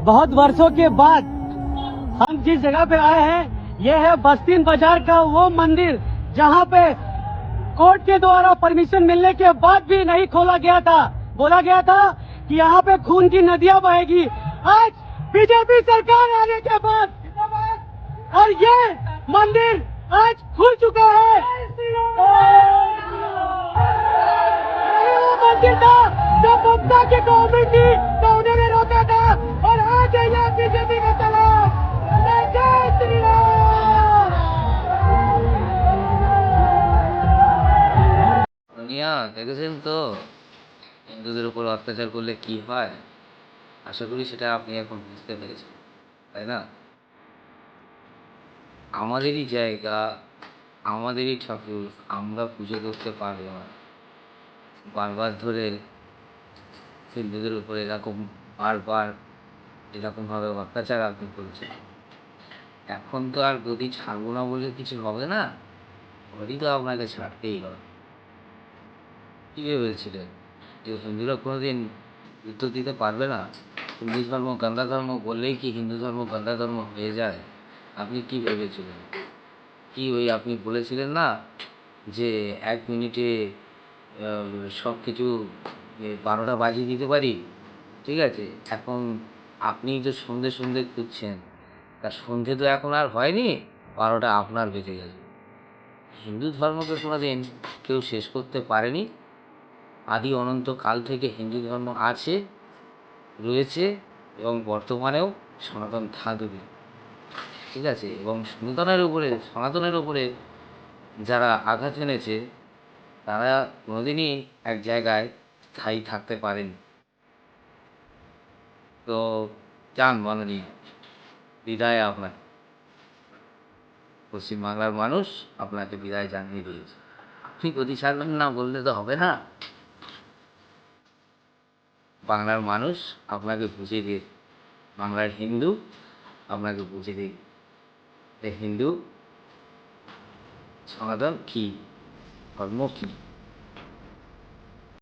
बहुत वर्षों के बाद हम जिस जगह पे आए हैं, ये है बस्तीन बाजार का वो मंदिर जहाँ पे कोर्ट के द्वारा परमिशन मिलने के बाद भी नहीं खोला गया था। बोला गया था कि यहाँ पे खून की नदियाँ बहेगी। आज बीजेपी सरकार आने के बाद और ये मंदिर आज खुल चुका है। यही वो मंदिर था जो ममता की गवर्नमेंट थी तो उन्होंने रोका था, और आज है ये बीजेपी का तलाश। जय श्री राम। মিয়া দেখেছেন তো হিন্দুদের উপর অত্যাচার করলে কি হয়? আশা করি সেটা আপনি এখন বুঝতে পেরেছেন, তাই না? আমাদেরই জায়গা, আমাদেরই ঠাকুর, আমরা পুজো করতে পারবো না। বারবার ধরে হিন্দুদের উপর এরকম বারবার এরকমভাবে অত্যাচার আপনি করছেন। এখন তো আর যদি ছাড়বো না বলে কিছু হবে না, ওরই তো আপনাকে ছাড়তেই হবে। কী ভেবেছিলেন যে হিন্দুরা কোনোদিন উত্তর দিতে পারবে না? হিন্দু ধর্ম গান্দা ধর্ম বললেই কি হিন্দু ধর্ম গান্দা ধর্ম হয়ে যায়? আপনি কি ভেবেছিলেন? কি ওই আপনি বলেছিলেন না যে 1 মিনিটে সব কিছু 12টা বাজিয়ে দিতে পারি? ঠিক আছে, এখন আপনি যে সন্ধে সন্ধে খুঁজছেন, তা সন্ধে তো এখন আর হয়নি, 12টা আপনার বেজে গেছে। হিন্দু ধর্মকে কোনোদিন কেউ শেষ করতে পারেনি। আদি অনন্তকাল থেকে হিন্দু ধর্ম আছে, রয়েছে এবং বর্তমানেও সনাতন থাকবে। ঠিক আছে, এবং সনাতনের উপরে যারা আঘাত এনেছে তারা কোনোদিনই এক জায়গায় স্থায়ী থাকতে পারেনি। তো যান মাননী, বিদায় আপনার। পশ্চিমবাংলার মানুষ আপনাকে বিদায় জানিয়ে দিয়েছে। আপনি গতি ছাড়বেন না বললে তো হবে না। বাংলার মানুষ আপনাকে বুঝিয়ে দিয়ে, বাংলার হিন্দু আপনাকে বুঝিয়ে দিই যে হিন্দু সনাতন কী, ধর্ম কী।